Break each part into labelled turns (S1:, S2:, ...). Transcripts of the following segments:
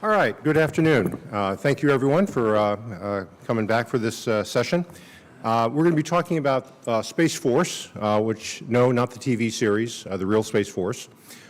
S1: All right, good afternoon. Thank you everyone for coming back for this session. We're going to be talking about Space Force, which, no, not the TV series, the real Space Force.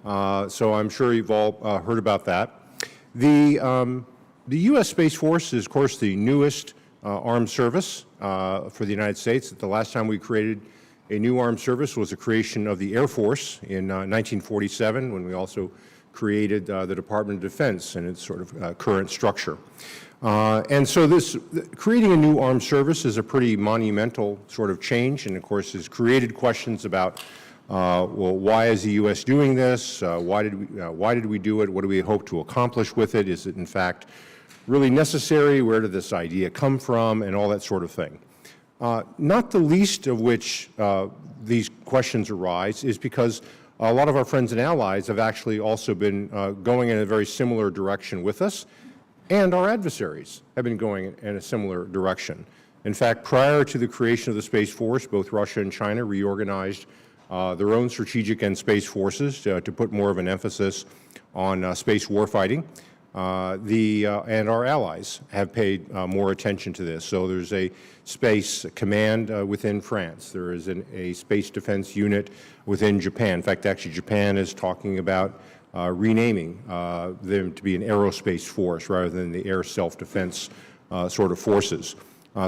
S1: So I'm sure you've all heard about that. The U.S. Space Force is, of course, the newest armed service for the United States. The last time we created a new armed service was the creation of the Air Force in 1947, when we also created the Department of Defense and its sort of current structure. And so creating a new armed service is a pretty monumental sort of change, and of course has created questions about, well, why is the U.S. doing this? Why did we do it? What do we hope to accomplish with it? Is it in fact really necessary? Where did this idea come from? And all that sort of thing. Not the least of which these questions arise is because a lot of our friends and allies have actually also been going in a very similar direction with us, and our adversaries have been going in a similar direction. In fact, prior to the creation of the Space Force, both Russia and China reorganized their own strategic and space forces to put more of an emphasis on space warfighting. And our allies have paid more attention to this. So there's a space command within France. There is a space defense unit within Japan. In fact, actually Japan is talking about renaming them to be an aerospace force rather than the air self-defense sort of forces.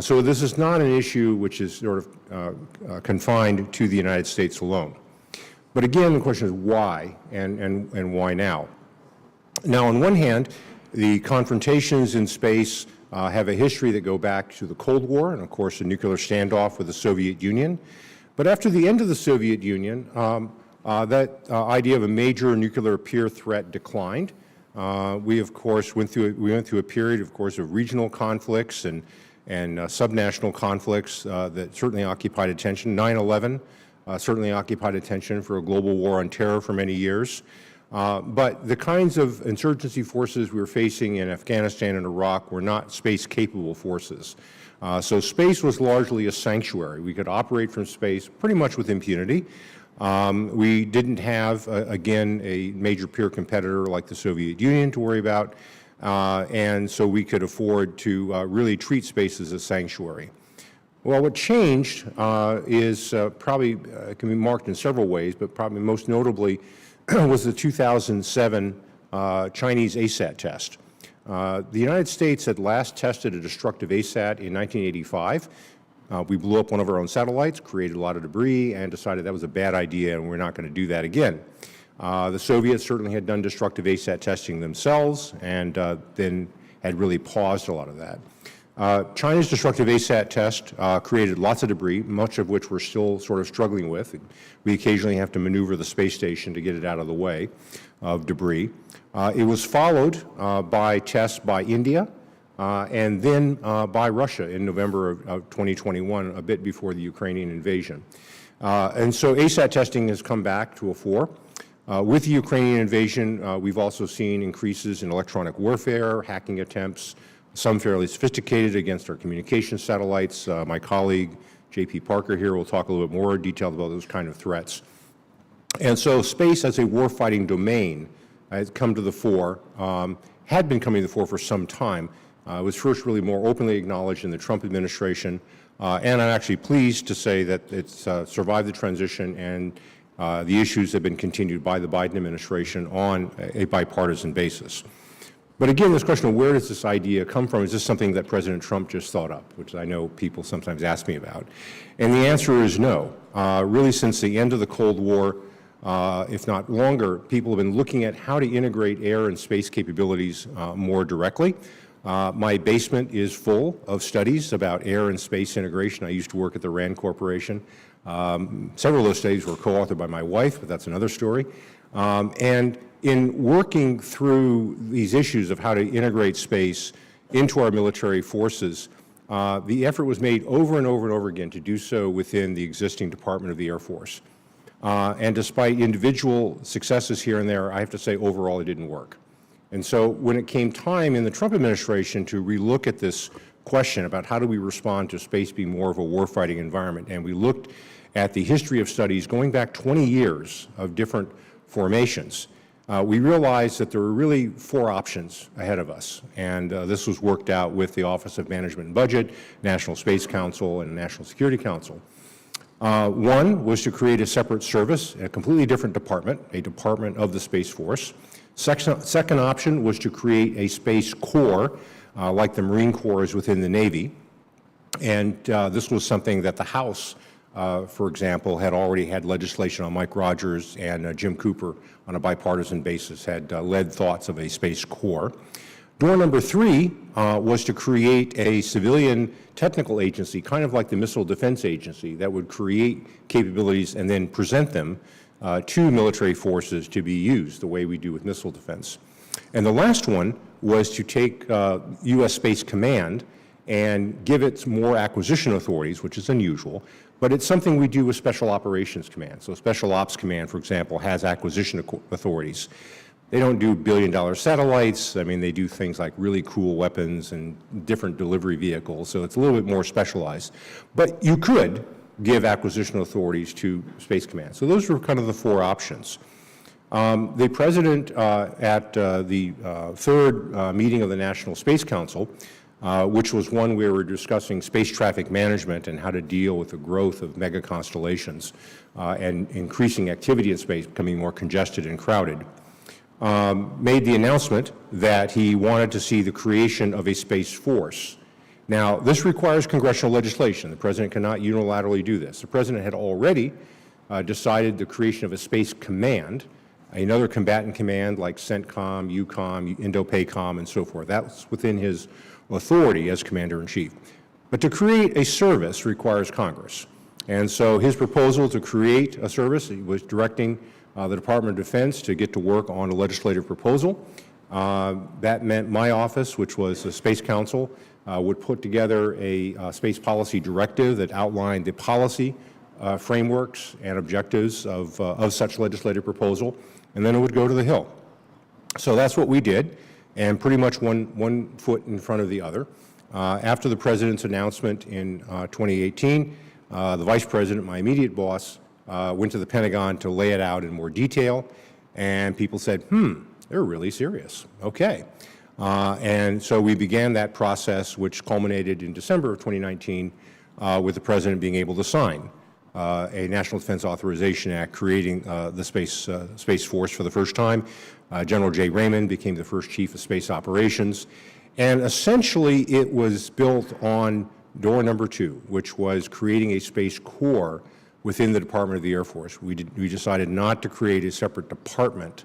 S1: So this is not an issue which is sort of confined to the United States alone. But again, the question is why and why now? Now, on one hand, the confrontations in space have a history that go back to the Cold War and, of course, a nuclear standoff with the Soviet Union. But after the end of the Soviet Union, that idea of a major nuclear peer threat declined. We, of course, went through a period, of course, of regional conflicts and subnational conflicts that certainly occupied attention. 9/11 certainly occupied attention for a global war on terror for many years. But the kinds of insurgency forces we were facing in Afghanistan and Iraq were not space-capable forces. So space was largely a sanctuary. We could operate from space pretty much with impunity. We didn't have, again, a major peer competitor like the Soviet Union to worry about, and so we could afford to really treat space as a sanctuary. Well, what changed is probably can be marked in several ways, but probably most notably was the 2007 Chinese ASAT test. The United States had last tested a destructive ASAT in 1985. We blew up one of our own satellites, created a lot of debris, and decided that was a bad idea and we're not going to do that again. The Soviets certainly had done destructive ASAT testing themselves and then had really paused a lot of that. China's destructive ASAT test created lots of debris, much of which we're still sort of struggling with. We occasionally have to maneuver the space station to get it out of the way of debris. It was followed by tests by India and then by Russia in November of 2021, a bit before the Ukrainian invasion. And so ASAT testing has come back to a fore. With the Ukrainian invasion, we've also seen increases in electronic warfare, hacking attempts, some fairly sophisticated against our communication satellites. My colleague, J.P. Parker here, will talk a little bit more detailed about those kind of threats. And so space as a warfighting domain has come to the fore, had been coming to the fore for some time. It was first really more openly acknowledged in the Trump administration, and I'm actually pleased to say that it's survived the transition and the issues have been continued by the Biden administration on a bipartisan basis. But again, this question of where does this idea come from? Is this something that President Trump just thought up, which I know people sometimes ask me about? And the answer is no. Really, since the end of the Cold War, if not longer, people have been looking at how to integrate air and space capabilities more directly. My basement is full of studies about air and space integration. I used to work at the RAND Corporation. Several of those studies were co-authored by my wife, but that's another story. And in working through these issues of how to integrate space into our military forces, the effort was made over and over and over again to do so within the existing Department of the Air Force. And despite individual successes here and there, I have to say overall it didn't work. And so when it came time in the Trump administration to relook at this question about how do we respond to space being more of a warfighting environment, and we looked at the history of studies going back 20 years of different formations, we realized that there were really 4 options ahead of us, and this was worked out with the Office of Management and Budget, National Space Council, and National Security Council. One was to create a separate service, a completely different department, a department of the Space Force. Second option was to create a Space Corps, like the Marine Corps is within the Navy, and this was something that the House, for example, had already had legislation on. Mike Rogers and Jim Cooper, on a bipartisan basis, had led thoughts of a Space Corps. Door number 3 was to create a civilian technical agency, kind of like the Missile Defense Agency, that would create capabilities and then present them to military forces to be used the way we do with missile defense. And the last one was to take U.S. Space Command and give it more acquisition authorities, which is unusual, but it's something we do with Special Operations Command. So Special Ops Command, for example, has acquisition authorities. They don't do billion-dollar satellites. I mean, they do things like really cool weapons and different delivery vehicles, so it's a little bit more specialized. But you could give acquisition authorities to Space Command. So those were kind of the 4 options. The President, at the third meeting of the National Space Council, which was one where we were discussing space traffic management and how to deal with the growth of mega constellations and increasing activity in space, becoming more congested and crowded, made the announcement that he wanted to see the creation of a Space Force. Now, this requires congressional legislation. The President cannot unilaterally do this. The President had already decided the creation of a Space Command, another combatant command like CENTCOM, EUCOM, INDOPACOM, and so forth. That's within his authority as Commander-in-Chief. But to create a service requires Congress. And so his proposal to create a service, he was directing the Department of Defense to get to work on a legislative proposal. That meant my office, which was the Space Council, would put together a space policy directive that outlined the policy frameworks and objectives of such legislative proposal, and then it would go to the Hill. So that's what we did, and pretty much one foot in front of the other. After the President's announcement in 2018, the Vice President, my immediate boss, went to the Pentagon to lay it out in more detail, and people said, they're really serious. Okay. And so we began that process, which culminated in December of 2019 with the President being able to sign a National Defense Authorization Act creating the Space Force for the first time. General J. Raymond became the first Chief of Space Operations. And essentially, it was built on door number 2, which was creating a Space Corps within the Department of the Air Force. We decided not to create a separate department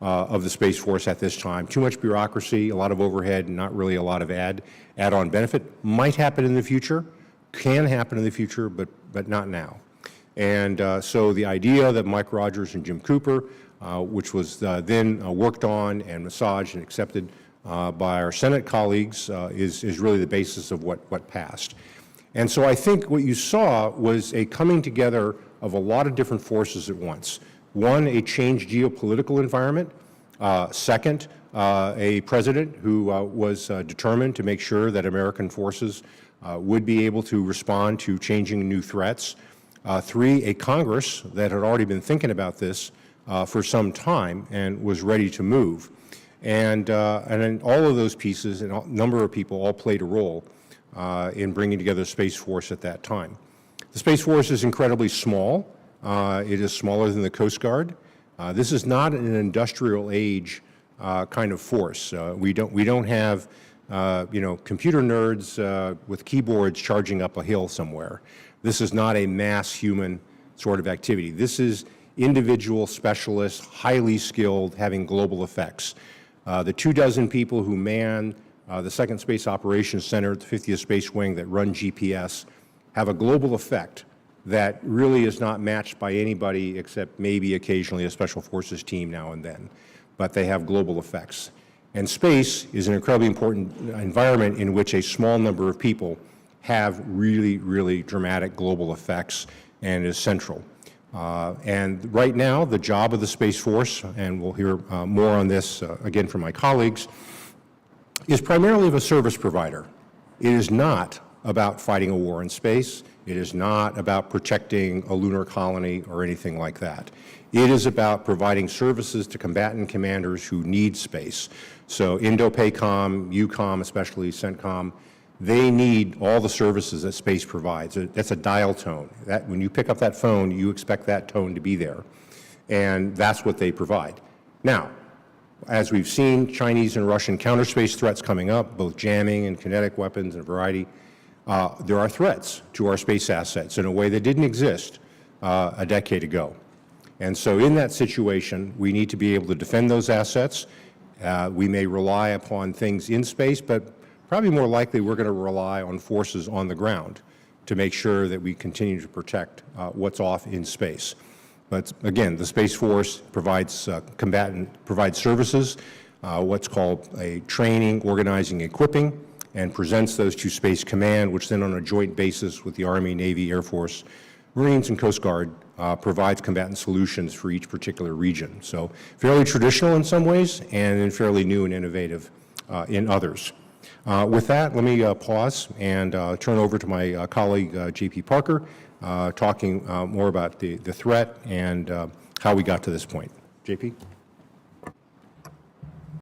S1: of the Space Force at this time. Too much bureaucracy, a lot of overhead, not really a lot of add-on benefit. Might happen in the future, can happen in the future, but not now. And so the idea that Mike Rogers and Jim Cooper, which was then worked on and massaged and accepted by our Senate colleagues, is really the basis of what passed. And so I think what you saw was a coming together of a lot of different forces at once. One, a changed geopolitical environment. Second, a president who was determined to make sure that American forces would be able to respond to changing new threats. 3, a Congress that had already been thinking about this for some time and was ready to move. And then all of those pieces and a number of people all played a role in bringing together Space Force at that time. The Space Force is incredibly small. It is smaller than the Coast Guard. This is not an industrial age kind of force. We don't have computer nerds with keyboards charging up a hill somewhere. This is not a mass human sort of activity. This is individual specialists, highly skilled, having global effects. The 24 people who man the Second Space Operations Center at the 50th Space Wing that run GPS have a global effect that really is not matched by anybody except maybe occasionally a Special Forces team now and then, but they have global effects. And space is an incredibly important environment in which a small number of people have really, really dramatic global effects and is central. And right now, the job of the Space Force, and we'll hear more on this again from my colleagues, is primarily of a service provider. It is not about fighting a war in space. It is not about protecting a lunar colony or anything like that. It is about providing services to combatant commanders who need space. So INDOPACOM, EUCOM, especially CENTCOM, they need all the services that space provides. That's a dial tone. That, when you pick up that phone, you expect that tone to be there. And that's what they provide. Now, as we've seen, Chinese and Russian counterspace threats coming up, both jamming and kinetic weapons and a variety, there are threats to our space assets in a way that didn't exist a decade ago. And so in that situation, we need to be able to defend those assets. We may rely upon things in space, but probably more likely we're going to rely on forces on the ground to make sure that we continue to protect what's off in space. But again, the Space Force provides services, what's called a training, organizing, equipping, and presents those to Space Command, which then on a joint basis with the Army, Navy, Air Force, Marines, and Coast Guard provides combatant solutions for each particular region. So fairly traditional in some ways and then fairly new and innovative in others. With that, let me pause and turn over to my colleague, J.P. Parker, talking more about the threat and how we got to this point. J.P.?